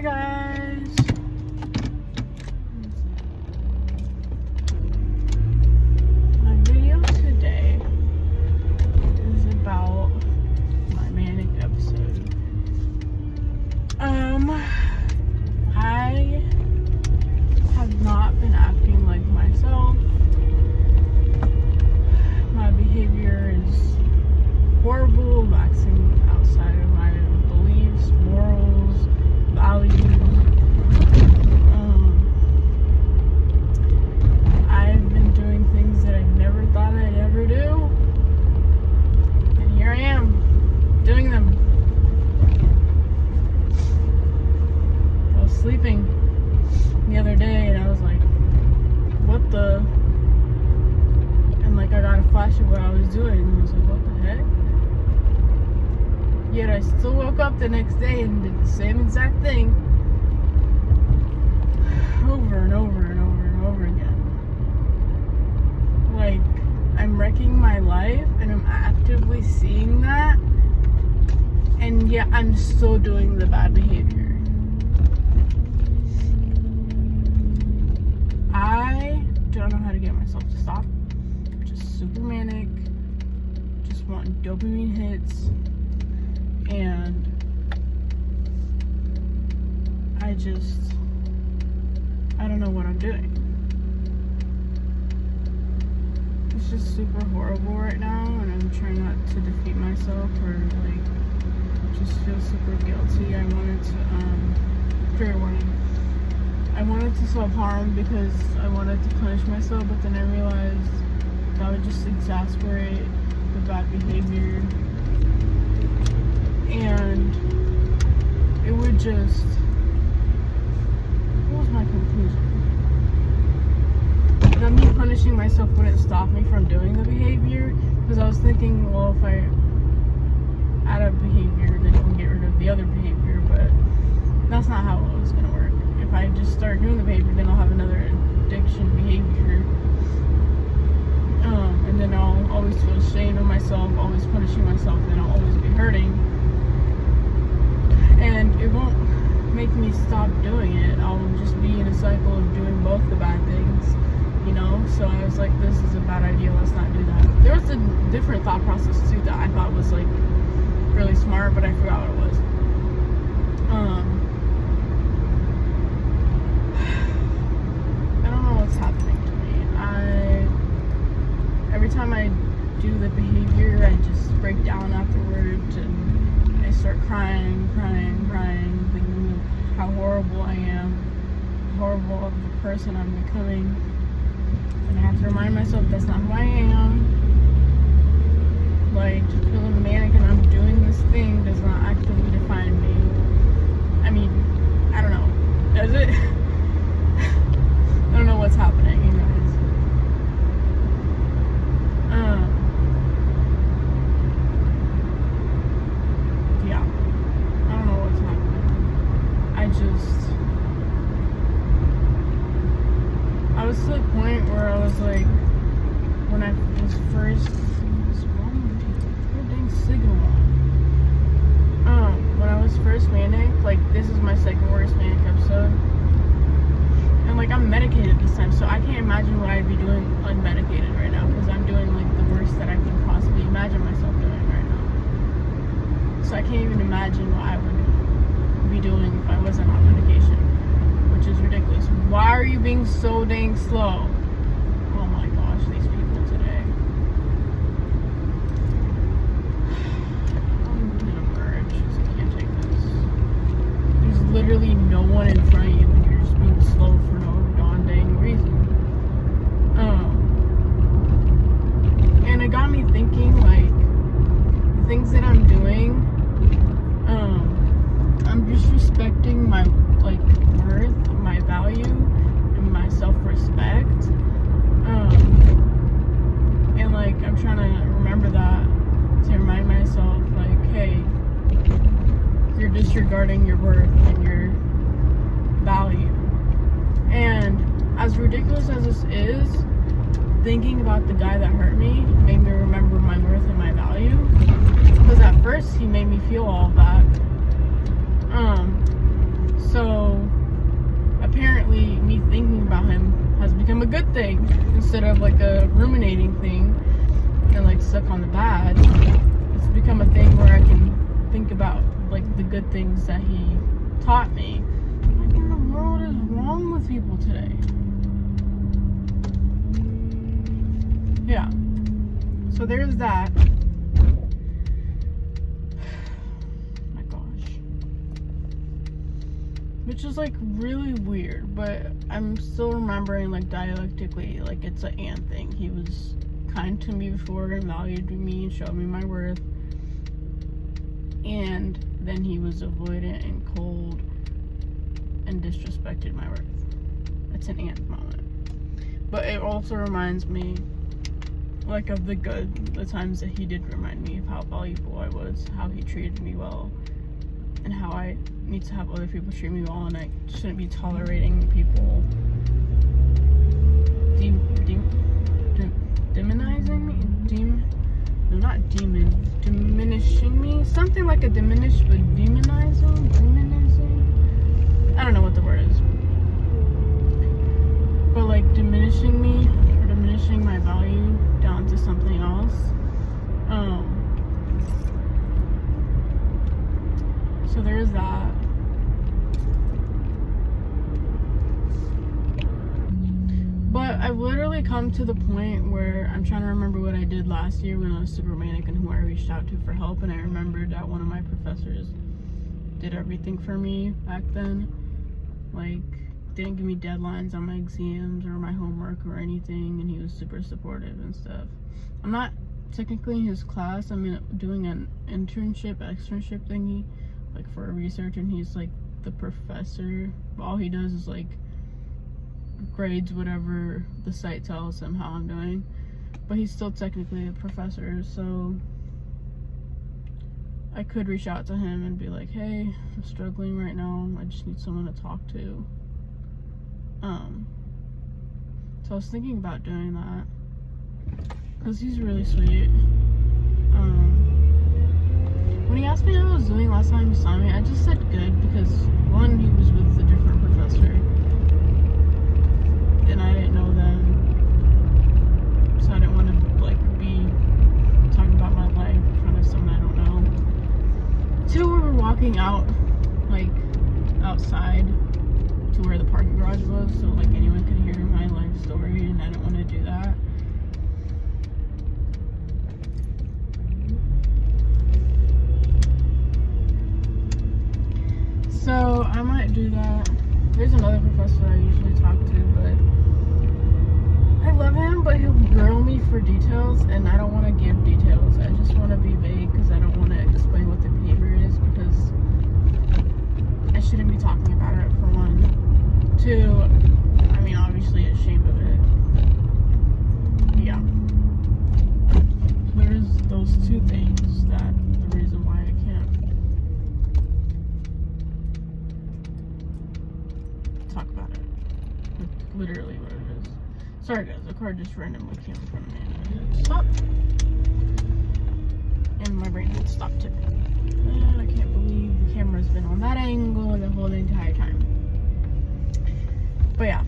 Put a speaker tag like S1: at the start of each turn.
S1: guys. My video today is about my manic episode. I have not been acting like myself. My behavior is horrible, waxing outside of my beliefs, morals, values. I've been doing things that I never thought I'd ever do, and here I am, doing them. I was sleeping the other day, and I was like, what the? And like, I got a flash of what I was doing, and I was like, what the heck? Yet I still woke up the next day and did the same exact thing over and over and over and over again. Like, I'm wrecking my life and I'm actively seeing that, and yet I'm still doing the bad behavior. I don't know how to get myself to stop. Just super manic, just wanting dopamine hits. And I don't know what I'm doing. It's just super horrible right now, and I'm trying not to defeat myself or like just feel super guilty. I wanted to, trigger warning. I wanted to self-harm because I wanted to punish myself, but then I realized that would just exasperate the bad behavior. And it would just, what was my conclusion? That me punishing myself wouldn't stop me from doing the behavior, because I was thinking, well, if I add a behavior, then you can get rid of the other behavior, but that's not how it was going to work. If I just start doing the behavior, then I'll have another addiction behavior, and then I'll always feel ashamed of myself, always punishing myself, and I'll always be hurting. And it won't make me stop doing it. I'll just be in a cycle of doing both the bad things, you know? So I was like, this is a bad idea, let's not do that. There was a different thought process too that I thought was like really smart, but I forgot what it was. I don't know what's happening to me. Every time I do the behavior, I just break down afterwards, and I start crying, thinking of how horrible I am, horrible of the person I'm becoming. And I have to remind myself that's not who I am. Like, just feeling manic and I'm doing this thing does not actively define me. I mean, I don't know. Does it? I don't know what's happening, you guys. I was to the point where I was like, when I was first, when I was first manic, like, this is my second worst manic episode, and like, I'm medicated this time, so I can't imagine what I'd be doing unmedicated right now, because I'm doing like the worst that I can possibly imagine myself doing right now. So I can't even imagine what I would be doing if I wasn't on medication, which is ridiculous. Why are you being so dang slow? Oh my gosh, these people today. I'm gonna merge because I can't take this. There's literally no one in front of you and you're just being slow for no darn dang reason. And it got me thinking, like, the things that I'm doing, I'm disrespecting my, like, worth, my value, and my self-respect. And like, I'm trying to remember that, to remind myself, like, hey, you're disregarding your worth and your value. And as ridiculous as this is, thinking about the guy that hurt me made me remember my worth and my value. Because at first he made me feel all that. So thing instead of like a ruminating thing and like stuck on the bad. It's become a thing where I can think about like the good things that he taught me. What in the world is wrong with people today? Yeah. So there's that. My gosh. Which is like really weird, but I'm still remembering like dialectically, like it's an and thing. He was kind to me before and valued me and showed me my worth. And then he was avoidant and cold and disrespected my worth. It's an and moment. But it also reminds me like of the good, the times that he did remind me of how valuable I was, how he treated me well, and how I need to have other people treat me well, and I shouldn't be tolerating people demonizing me, diminishing me, something like a diminish, but demonizing, I don't know what the word is, but like diminishing me or diminishing my value down to something else. So there's that. But I've literally come to the point where I'm trying to remember what I did last year when I was super manic and who I reached out to for help, and I remembered that one of my professors did everything for me back then. Like, didn't give me deadlines on my exams or my homework or anything, and he was super supportive and stuff. I'm not technically in his class. I'm doing an externship thingy, like for a research, and he's like the professor. All he does is like grades whatever the site tells him how I'm doing, but he's still technically a professor, so I could reach out to him and be like, hey, I'm struggling right now, I just need someone to talk to. So I was thinking about doing that because he's really sweet. When he asked me how I was doing last time he saw me, I just said good, because one, he was with a different professor and I didn't know them, so I didn't want to like be talking about my life in front of someone I don't know. Two, we were walking out, like outside to where the parking garage was, so like anyone could hear my life story, and I didn't want to do that. So I might do that. There's another professor I usually talk to, but I love him, but he'll grill me for details, and I don't want to give details. I just want to be vague because I don't want to explain what the behavior is, because I shouldn't be talking about it, for one. Two, I mean, obviously ashamed of it. Yeah. There's those two things that the reason why I can't talk about it. Literally what it is. Sorry guys, the car just randomly came in front of me and I had to stop. And my brain had stopped tipping. And I can't believe the camera's been on that angle the whole entire time. But yeah.